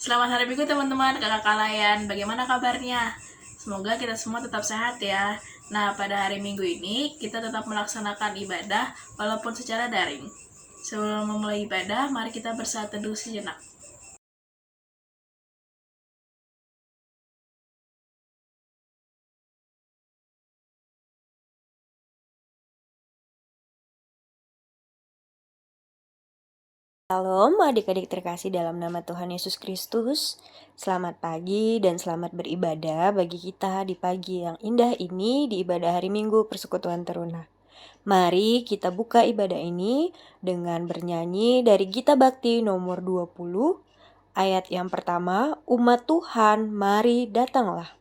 Selamat hari Minggu teman-teman, kakak kalian. Bagaimana kabarnya? Semoga kita semua tetap sehat ya. Nah, pada hari Minggu ini kita tetap melaksanakan ibadah walaupun secara daring. Sebelum memulai ibadah, mari kita bersaat teduh sejenak. Shalom adik-adik terkasih dalam nama Tuhan Yesus Kristus. Selamat pagi dan selamat beribadah bagi kita di pagi yang indah ini di ibadah hari Minggu Persekutuan Teruna. Mari kita buka ibadah ini dengan bernyanyi dari Gita Bakti nomor 20, ayat yang pertama, umat Tuhan mari datanglah.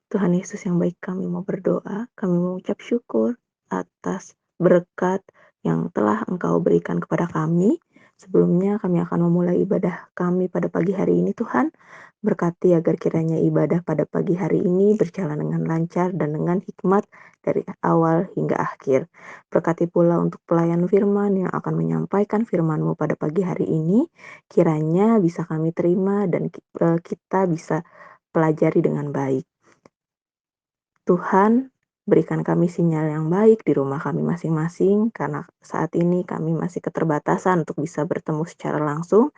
Tuhan Yesus yang baik, kami mau berdoa, kami mengucap syukur atas berkat yang telah Engkau berikan kepada kami. Sebelumnya kami akan memulai ibadah kami pada pagi hari ini, Tuhan. Berkati agar kiranya ibadah pada pagi hari ini berjalan dengan lancar dan dengan hikmat dari awal hingga akhir. Berkati pula untuk pelayan firman yang akan menyampaikan firman-Mu pada pagi hari ini, kiranya bisa kami terima dan kita bisa pelajari dengan baik. Tuhan, berikan kami sinyal yang baik di rumah kami masing-masing, karena saat ini kami masih keterbatasan untuk bisa bertemu secara langsung,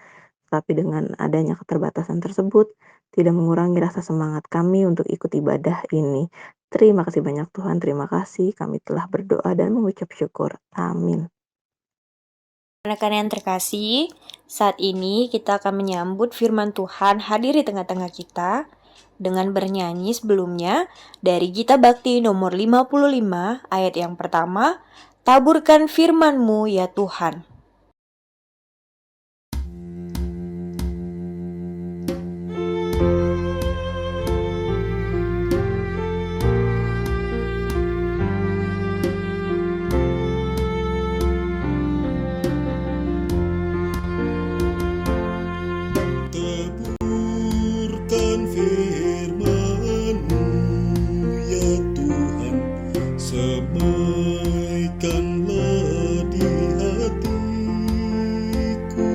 tapi dengan adanya keterbatasan tersebut, tidak mengurangi rasa semangat kami untuk ikut ibadah ini. Terima kasih banyak Tuhan, terima kasih. Kami telah berdoa dan mengucap syukur. Amin. Rekan yang terkasih, saat ini kita akan menyambut firman Tuhan hadir di tengah-tengah kita dengan bernyanyi sebelumnya dari Gita Bakti nomor 55 ayat yang pertama, taburkan firman-Mu ya Tuhan. Taburkan firman-Mu ya Tuhan, semaikanlah di hatiku,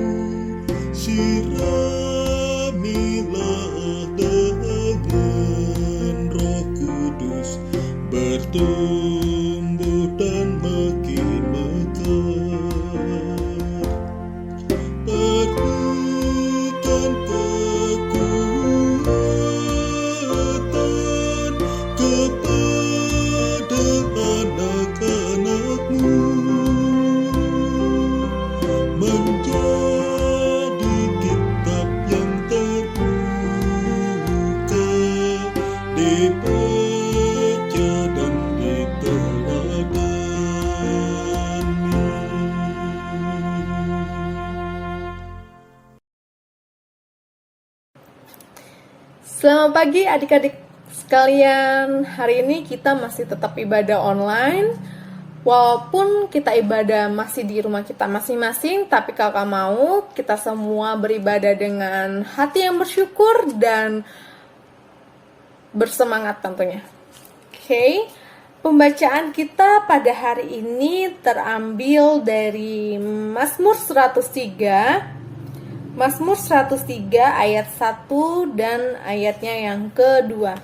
siramilah dengan Roh Kudus, bertumbuh dan makin mekar. Berikan kekuatan kepada anak-anak-Mu, menjadi kitab yang terbuka, dibaca dan Selamat pagi adik-adik sekalian. Hari ini kita masih tetap ibadah online. Walaupun kita ibadah masih di rumah kita masing-masing, tapi kakak mau kita semua beribadah dengan hati yang bersyukur dan bersemangat tentunya. Oke, pembacaan kita pada hari ini terambil dari Mazmur 103. Mazmur 103 ayat 1 dan ayatnya yang kedua.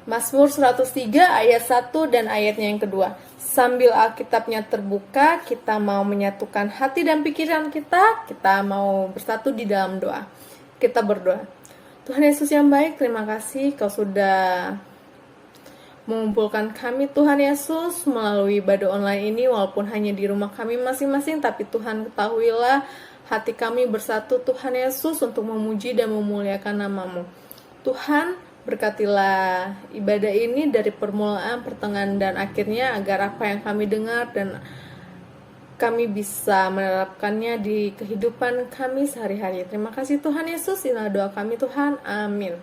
Mazmur 103 ayat 1 dan ayatnya yang kedua. Sambil Alkitabnya terbuka, kita mau menyatukan hati dan pikiran kita mau bersatu di dalam doa. Kita berdoa. Tuhan Yesus yang baik, terima kasih Kau sudah mengumpulkan kami Tuhan Yesus melalui ibadah online ini, walaupun hanya di rumah kami masing-masing, tapi Tuhan ketahuilah hati kami bersatu Tuhan Yesus untuk memuji dan memuliakan nama-Mu. Tuhan, berkatilah ibadah ini dari permulaan, pertengahan, dan akhirnya, agar apa yang kami dengar dan kami bisa menerapkannya di kehidupan kami sehari-hari. Terima kasih Tuhan Yesus, inilah doa kami Tuhan, amin.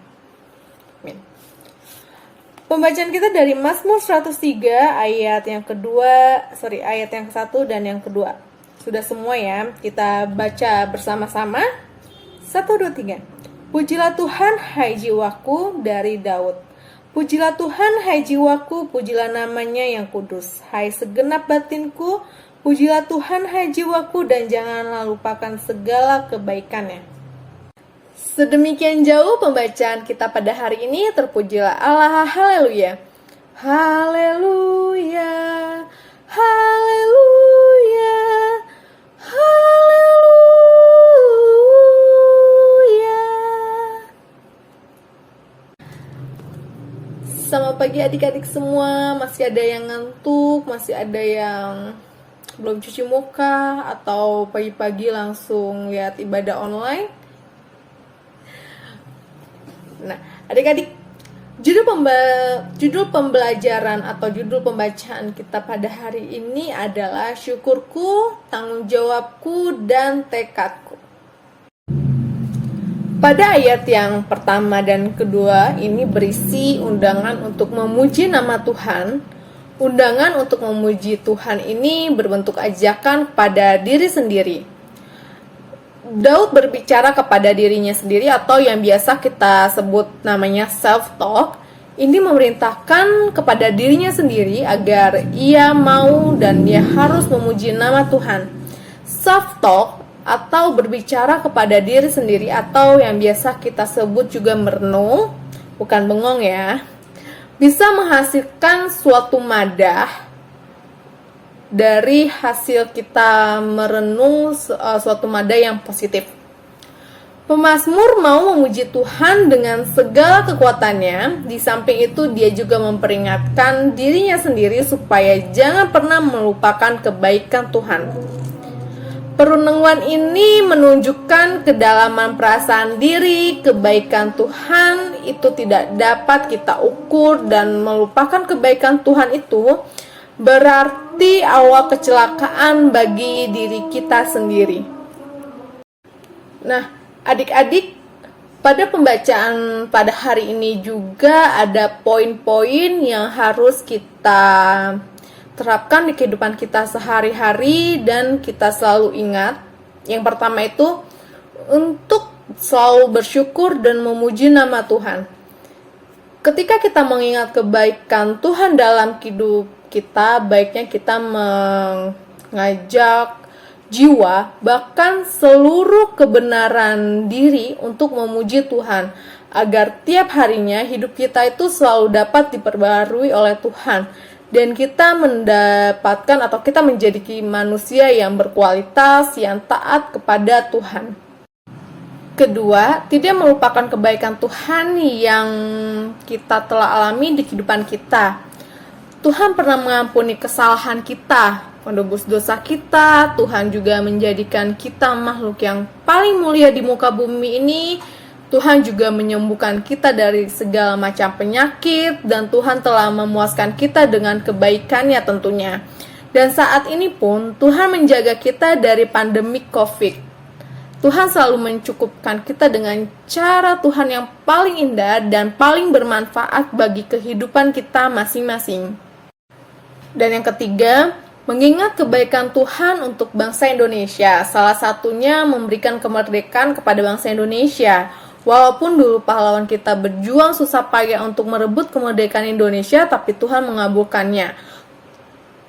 Amin. Pembacaan kita dari Mazmur 103 ayat yang ke-1 dan yang kedua. Sudah semua ya, kita baca bersama-sama. 1, 2, 3. Pujilah Tuhan, hai jiwaku, dari Daud. Pujilah Tuhan, hai jiwaku, pujilah namanya yang kudus. Hai segenap batinku, pujilah Tuhan, hai jiwaku, dan janganlah lupakan segala kebaikannya. Sedemikian jauh pembacaan kita pada hari ini. Terpujilah Allah, haleluya. Haleluya. Haleluya. Haleluya. Selamat pagi adik-adik semua. Masih ada yang ngantuk, masih ada yang belum cuci muka, atau pagi-pagi langsung lihat ibadah online. Nah, adik-adik, judul pembelajaran atau judul pembacaan kita pada hari ini adalah syukurku, tanggung jawabku, dan tekadku. Pada ayat yang pertama dan kedua ini berisi undangan untuk memuji nama Tuhan. Undangan untuk memuji Tuhan ini berbentuk ajakan kepada diri sendiri. Daud berbicara kepada dirinya sendiri, atau yang biasa kita sebut namanya self-talk. Ini memerintahkan kepada dirinya sendiri agar ia mau dan dia harus memuji nama Tuhan. Self-talk atau berbicara kepada diri sendiri, atau yang biasa kita sebut juga merenung, bukan bengong ya, bisa menghasilkan suatu madah dari hasil kita merenung suatu madah yang positif. Pemazmur mau memuji Tuhan dengan segala kekuatannya. Di samping itu dia juga memperingatkan dirinya sendiri supaya jangan pernah melupakan kebaikan Tuhan. Perenungan ini menunjukkan kedalaman perasaan diri. Kebaikan Tuhan itu tidak dapat kita ukur, dan melupakan kebaikan Tuhan itu berarti awal kecelakaan bagi diri kita sendiri. Nah, adik-adik, pada pembacaan pada hari ini juga ada poin-poin yang harus kita terapkan di kehidupan kita sehari-hari dan kita selalu ingat. Yang pertama itu untuk selalu bersyukur dan memuji nama Tuhan. Ketika kita mengingat kebaikan Tuhan dalam hidup kita, baiknya kita mengajak jiwa, bahkan seluruh kebenaran diri untuk memuji Tuhan, agar tiap harinya hidup kita itu selalu dapat diperbarui oleh Tuhan, dan kita mendapatkan atau kita menjadi manusia yang berkualitas, yang taat kepada Tuhan. Kedua, tidak melupakan kebaikan Tuhan yang kita telah alami di kehidupan kita. Tuhan pernah mengampuni kesalahan kita, menebus dosa kita. Tuhan juga menjadikan kita makhluk yang paling mulia di muka bumi ini. Tuhan juga menyembuhkan kita dari segala macam penyakit, dan Tuhan telah memuaskan kita dengan kebaikannya tentunya. Dan saat ini pun Tuhan menjaga kita dari pandemi COVID. Tuhan selalu mencukupkan kita dengan cara Tuhan yang paling indah dan paling bermanfaat bagi kehidupan kita masing-masing. Dan yang ketiga, mengingat kebaikan Tuhan untuk bangsa Indonesia. Salah satunya memberikan kemerdekaan kepada bangsa Indonesia. Walaupun dulu pahlawan kita berjuang susah payah untuk merebut kemerdekaan Indonesia, tapi Tuhan mengabulkannya.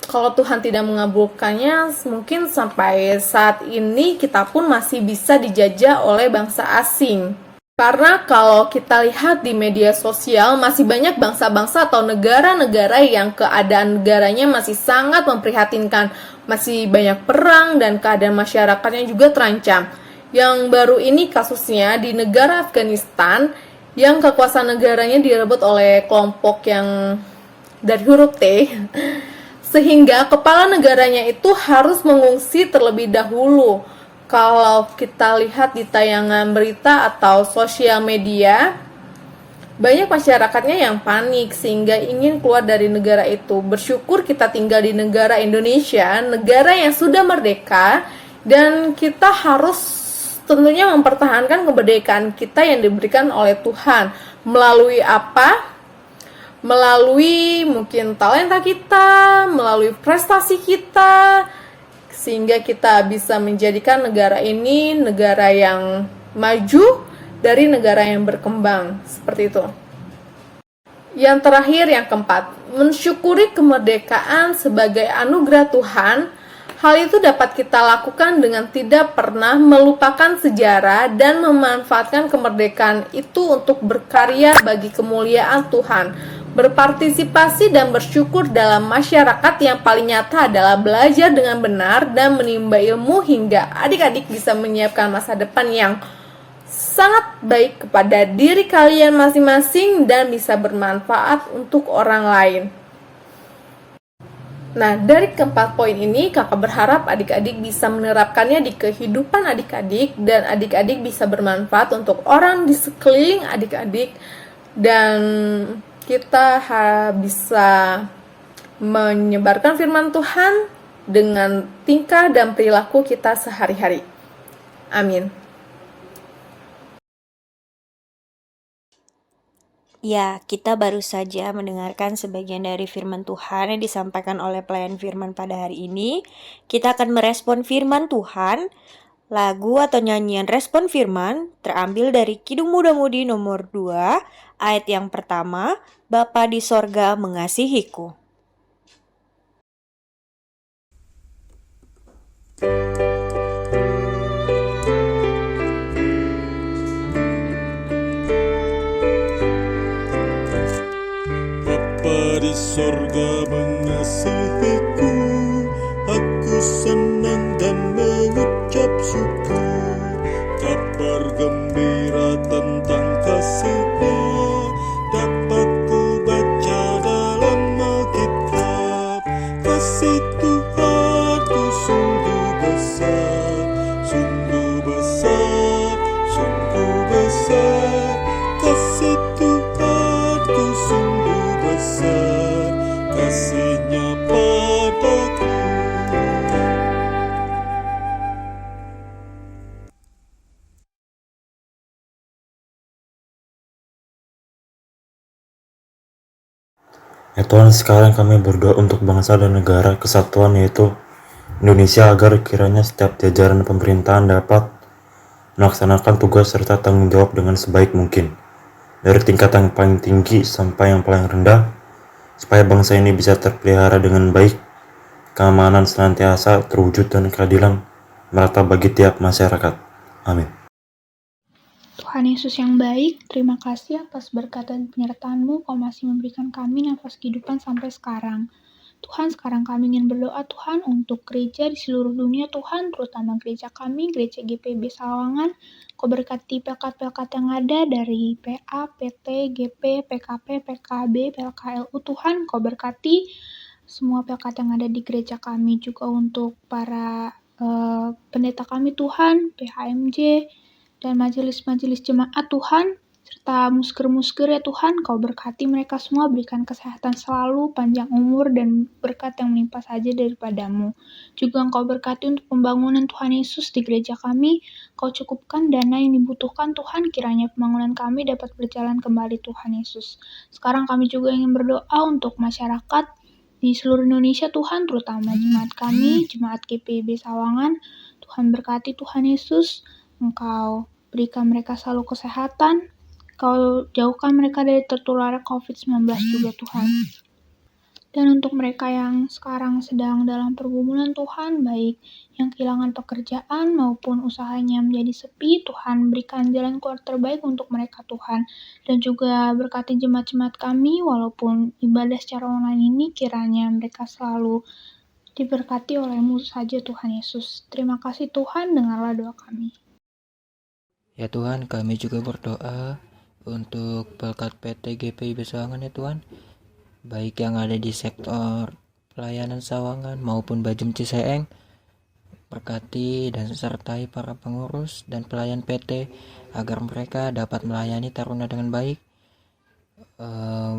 Kalau Tuhan tidak mengabulkannya, mungkin sampai saat ini kita pun masih bisa dijajah oleh bangsa asing. Karena kalau kita lihat di media sosial, masih banyak bangsa-bangsa atau negara-negara yang keadaan negaranya masih sangat memprihatinkan. Masih banyak perang dan keadaan masyarakatnya juga terancam. Yang baru ini kasusnya di negara Afghanistan, yang kekuasaan negaranya direbut oleh kelompok yang dari huruf T, sehingga kepala negaranya itu harus mengungsi terlebih dahulu. Kalau kita lihat di tayangan berita atau sosial media, banyak masyarakatnya yang panik sehingga ingin keluar dari negara itu. Bersyukur kita tinggal di negara Indonesia, negara yang sudah merdeka, dan kita harus tentunya mempertahankan kemerdekaan kita yang diberikan oleh Tuhan. Melalui apa? Melalui mungkin talenta kita, melalui prestasi kita, sehingga kita bisa menjadikan negara ini negara yang maju dari negara yang berkembang, seperti itu. Yang terakhir, yang keempat, mensyukuri kemerdekaan sebagai anugerah Tuhan. Hal itu dapat kita lakukan dengan tidak pernah melupakan sejarah dan memanfaatkan kemerdekaan itu untuk berkarya bagi kemuliaan Tuhan. Berpartisipasi dan bersyukur dalam masyarakat yang paling nyata adalah belajar dengan benar dan menimba ilmu hingga adik-adik bisa menyiapkan masa depan yang sangat baik kepada diri kalian masing-masing dan bisa bermanfaat untuk orang lain. Nah, dari keempat poin ini, kakak berharap adik-adik bisa menerapkannya di kehidupan adik-adik dan adik-adik bisa bermanfaat untuk orang di sekeliling adik-adik dan kita bisa menyebarkan firman Tuhan dengan tingkah dan perilaku kita sehari-hari. Amin. Ya, kita baru saja mendengarkan sebagian dari firman Tuhan yang disampaikan oleh pelayan firman pada hari ini. Kita akan merespon firman Tuhan. Lagu atau nyanyian respon firman terambil dari Kidung Muda-Mudi nomor 2, ayat yang pertama, Bapa di sorga mengasihiku. Bapa di sorga mengasihiku, aku senang dan mengucap syukur. Kabar gembira tentang kasih-Nya dapat ku baca dalam Alkitab. Kasih Tuhanku sungguh besar, sungguh besar, sungguh besar. Kasih Tuhanku sungguh besar, kasih-Nya padaku. Ya Tuhan, sekarang kami berdoa untuk bangsa dan negara kesatuan yaitu Indonesia, agar kiranya setiap jajaran pemerintahan dapat melaksanakan tugas serta tanggung jawab dengan sebaik mungkin, dari tingkat yang paling tinggi sampai yang paling rendah, supaya bangsa ini bisa terpelihara dengan baik, keamanan senantiasa terwujud dan keadilan merata bagi tiap masyarakat. Amin. Tuhan Yesus yang baik, terima kasih atas berkat dan penyertaan-Mu, Kau masih memberikan kami nafas kehidupan sampai sekarang. Tuhan, sekarang kami ingin berdoa Tuhan untuk gereja di seluruh dunia Tuhan, terutama gereja kami, gereja GPIB Sawangan. Kau berkati pelkat-pelkat yang ada dari PA, PT, GP, PKP, PKB, PLKLU Tuhan. Kau berkati semua pelkat yang ada di gereja kami, juga untuk para pendeta kami Tuhan, PHMJ, dan majelis-majelis jemaat Tuhan, serta musker-musker ya Tuhan, Kau berkati mereka semua, berikan kesehatan selalu, panjang umur, dan berkat yang menimpa saja daripada-Mu. Juga Engkau berkati untuk pembangunan Tuhan Yesus di gereja kami, Kau cukupkan dana yang dibutuhkan Tuhan, kiranya pembangunan kami dapat berjalan kembali Tuhan Yesus. Sekarang kami juga ingin berdoa untuk masyarakat di seluruh Indonesia Tuhan, terutama jemaat kami, jemaat GPIB Sawangan. Tuhan berkati Tuhan Yesus, Engkau berikan mereka selalu kesehatan, Kau jauhkan mereka dari tertular COVID-19 juga Tuhan. Dan untuk mereka yang sekarang sedang dalam pergumulan Tuhan, baik yang kehilangan pekerjaan maupun usahanya menjadi sepi, Tuhan berikan jalan keluar terbaik untuk mereka Tuhan. Dan juga berkati jemaat-jemaat kami, walaupun ibadah secara online ini kiranya mereka selalu diberkati oleh-Mu saja Tuhan Yesus. Terima kasih Tuhan, dengarlah doa kami. Ya Tuhan, kami juga berdoa untuk berkat PT GPI Sawangan ya Tuhan, baik yang ada di sektor pelayanan Sawangan maupun Bajem Ciseeng. Berkati dan sertai para pengurus dan pelayan PT agar mereka dapat melayani taruna dengan baik.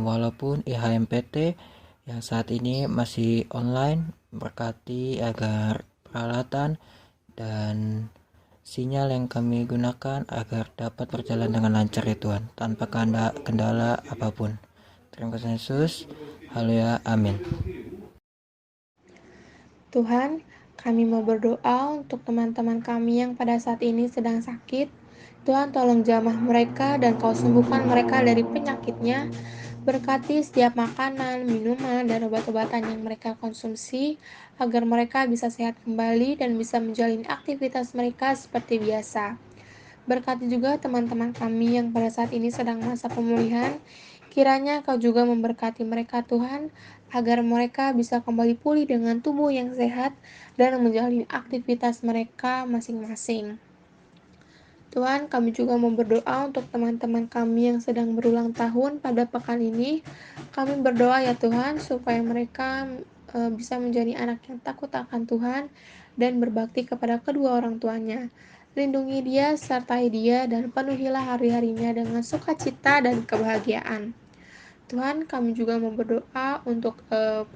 Walaupun IHMPT yang saat ini masih online, berkati agar peralatan dan sinyal yang kami gunakan agar dapat berjalan dengan lancar ya Tuhan, tanpa kendala apapun. Terima kasih Yesus. Haleluya. Amin. Tuhan, kami mau berdoa untuk teman-teman kami yang pada saat ini sedang sakit. Tuhan, tolong jamah mereka dan Kau sembuhkan mereka dari penyakitnya. Berkati setiap makanan, minuman, dan obat-obatan yang mereka konsumsi, agar mereka bisa sehat kembali dan bisa menjalani aktivitas mereka seperti biasa. Berkati juga teman-teman kami yang pada saat ini sedang masa pemulihan. Kiranya Kau juga memberkati mereka Tuhan, agar mereka bisa kembali pulih dengan tubuh yang sehat dan menjalani aktivitas mereka masing-masing. Tuhan, kami juga mau berdoa untuk teman-teman kami yang sedang berulang tahun pada pekan ini. Kami berdoa ya Tuhan, supaya mereka bisa menjadi anak yang takut akan Tuhan dan berbakti kepada kedua orang tuanya. Lindungi dia, sertai dia, dan penuhilah hari-harinya dengan sukacita dan kebahagiaan. Tuhan, kami juga mau berdoa untuk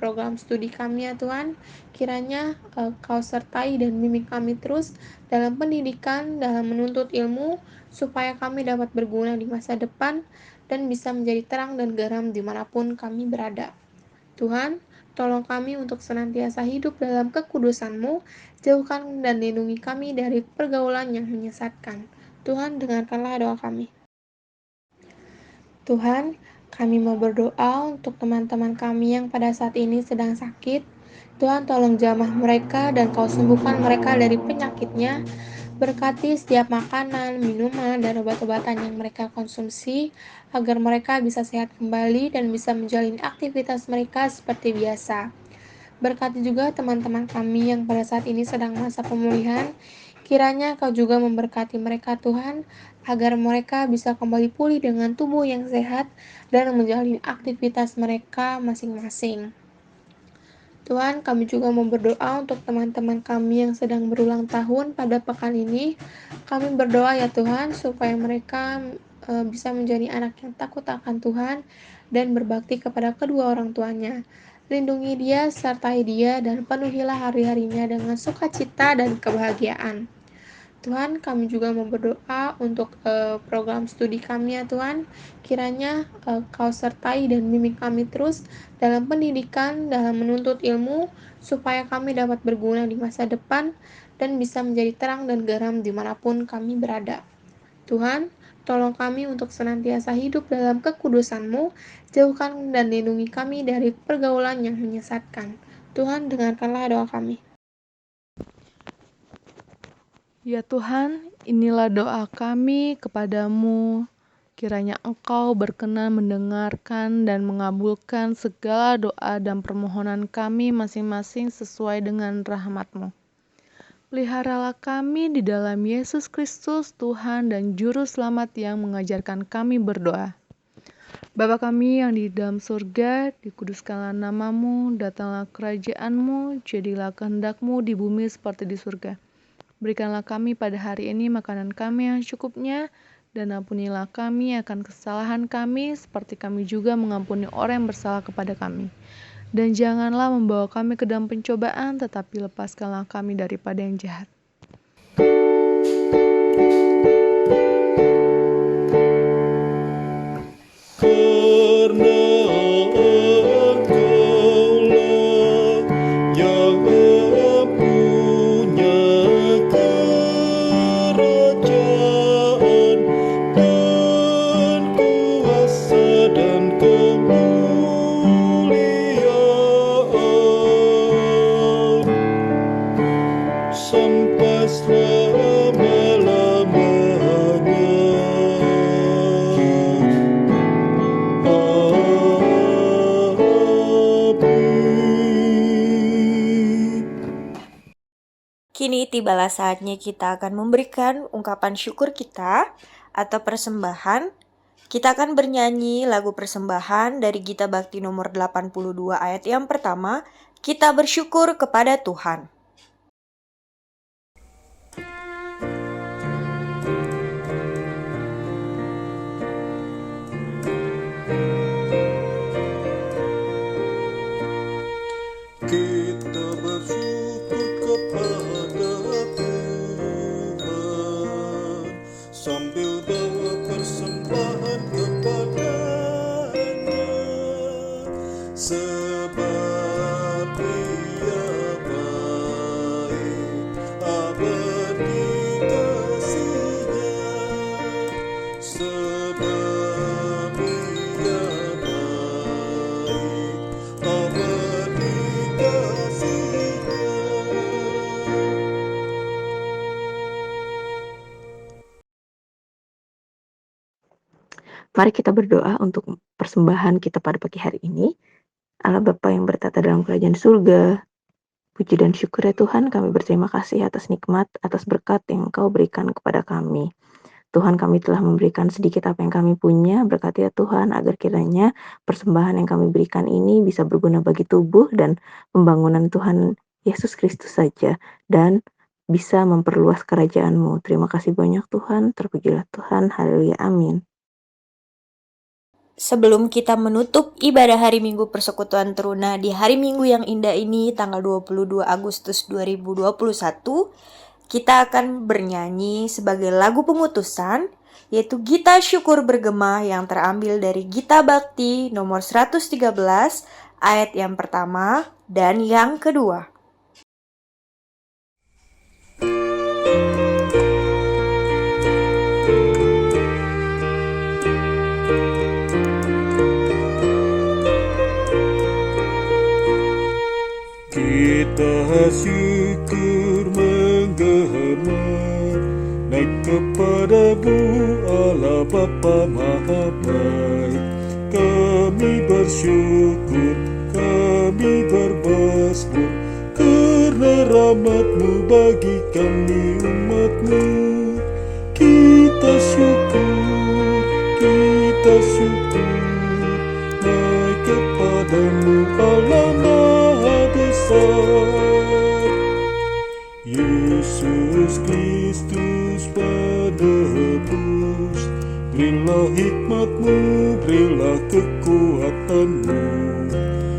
program studi kami ya Tuhan. Kiranya Kau sertai dan bimbing kami terus dalam pendidikan, dalam menuntut ilmu, supaya kami dapat berguna di masa depan dan bisa menjadi terang dan garam dimanapun kami berada. Tuhan, tolong kami untuk senantiasa hidup dalam kekudusan-Mu, jauhkan dan lindungi kami dari pergaulan yang menyesatkan. Tuhan, dengarkanlah doa kami. Tuhan, kami mau berdoa untuk teman-teman kami yang pada saat ini sedang sakit. Tuhan, tolong jamah mereka dan Kau sembuhkan mereka dari penyakitnya. Berkati setiap makanan, minuman, dan obat-obatan yang mereka konsumsi, agar mereka bisa sehat kembali dan bisa menjalani aktivitas mereka seperti biasa. Berkati juga teman-teman kami yang pada saat ini sedang masa pemulihan. Kiranya Kau juga memberkati mereka Tuhan, agar mereka bisa kembali pulih dengan tubuh yang sehat dan menjalani aktivitas mereka masing-masing. Tuhan, kami juga mau berdoa untuk teman-teman kami yang sedang berulang tahun pada pekan ini. Kami berdoa ya Tuhan, supaya mereka bisa menjadi anak yang takut akan Tuhan dan berbakti kepada kedua orang tuanya. Lindungi dia, sertai dia, dan penuhilah hari-harinya dengan sukacita dan kebahagiaan. Tuhan, kami juga mau berdoa untuk program studi kami ya Tuhan. Kiranya Kau sertai dan bimbing kami terus dalam pendidikan, dalam menuntut ilmu, supaya kami dapat berguna di masa depan dan bisa menjadi terang dan garam dimanapun kami berada. Tuhan, tolong kami untuk senantiasa hidup dalam kekudusan-Mu, jauhkan dan lindungi kami dari pergaulan yang menyesatkan. Tuhan, dengarkanlah doa kami. Ya Tuhan, inilah doa kami kepadamu. Kiranya Engkau berkenan mendengarkan dan mengabulkan segala doa dan permohonan kami masing-masing sesuai dengan rahmat-Mu. Peliharalah kami di dalam Yesus Kristus, Tuhan dan Juru Selamat yang mengajarkan kami berdoa. Bapa kami yang di dalam surga, dikuduskanlah nama-Mu, datanglah kerajaan-Mu, jadilah kehendak-Mu di bumi seperti di surga. Berikanlah kami pada hari ini makanan kami yang cukupnya, dan ampunilah kami akan kesalahan kami, seperti kami juga mengampuni orang yang bersalah kepada kami. Dan janganlah membawa kami ke dalam pencobaan, tetapi lepaskanlah kami daripada yang jahat. Karena Engkaulah yang mempunyai kerajaan kini tibalah saatnya kita akan memberikan ungkapan syukur kita atau persembahan. Kita akan bernyanyi lagu persembahan dari Gita Bakti nomor 82 ayat yang pertama, kita bersyukur kepada Tuhan. Kita bersyukur kepada Tuhan sambil bawa persembahan kepada-Nya, sebab Dia baik, abadi kasih-Nya, sebab Dia baik, abadi kasih-Nya. Mari kita berdoa untuk persembahan kita pada pagi hari ini. Allah Bapa yang bertata dalam kerajaan surga, puji dan syukur ya Tuhan, kami berterima kasih atas nikmat, atas berkat yang Engkau berikan kepada kami. Tuhan, kami telah memberikan sedikit apa yang kami punya, berkati ya Tuhan, agar kiranya persembahan yang kami berikan ini bisa berguna bagi tubuh dan pembangunan Tuhan Yesus Kristus saja, dan bisa memperluas kerajaan-Mu. Terima kasih banyak Tuhan, terpujilah Tuhan, haleluya, amin. Sebelum kita menutup ibadah hari Minggu Persekutuan Teruna di hari Minggu yang indah ini, tanggal 22 Agustus 2021, kita akan bernyanyi sebagai lagu pemutusan, yaitu Gita Syukur Bergema yang terambil dari Gita Bakti nomor 113, ayat yang pertama dan yang kedua. Kita syukur menggema naik kepada-Mu Allah Bapa Maha Baik. Kami bersyukur, kami bermazmur karena rahmat-Mu bagi kami umat-Mu. Kita syukur naik kepada-Mu Allah Maha Besar. Yesus Kristus penebus, berilah hikmat-Mu, berilah kekuatan-Mu,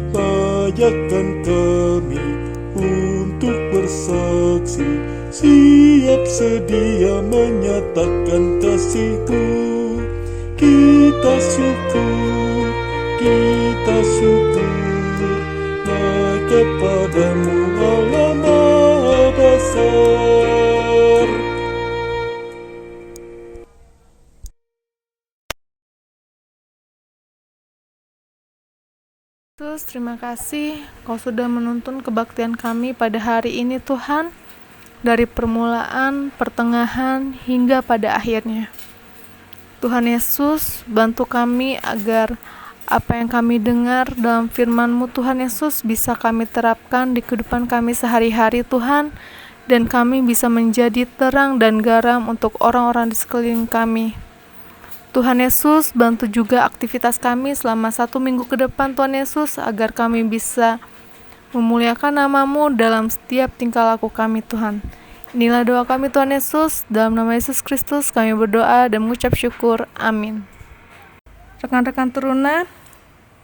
layakkan kami untuk bersaksi, siap sedia menyatakan kasih-Mu. Kita syukur, naik kepada-Mu Allah Maha Besar. Yesus, terima kasih Kau sudah menuntun kebaktian kami pada hari ini Tuhan, dari permulaan, pertengahan, hingga pada akhirnya. Tuhan Yesus, bantu kami agar apa yang kami dengar dalam firman-Mu Tuhan Yesus bisa kami terapkan di kehidupan kami sehari-hari Tuhan, dan kami bisa menjadi terang dan garam untuk orang-orang di sekeliling kami. Tuhan Yesus, bantu juga aktivitas kami selama 1 minggu ke depan Tuhan Yesus, agar kami bisa memuliakan nama-Mu dalam setiap tingkah laku kami Tuhan. Inilah doa kami Tuhan Yesus, dalam nama Yesus Kristus kami berdoa dan mengucap syukur, amin. Rekan-rekan teruna,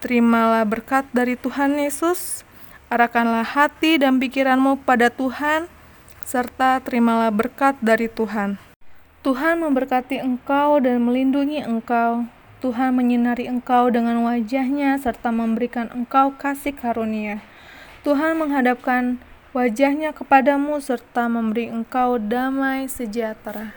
terimalah berkat dari Tuhan Yesus, arahkanlah hati dan pikiranmu pada Tuhan, serta terimalah berkat dari Tuhan. Tuhan memberkati engkau dan melindungi engkau. Tuhan menyinari engkau dengan wajah-Nya serta memberikan engkau kasih karunia. Tuhan menghadapkan wajah-Nya kepadamu serta memberi engkau damai sejahtera.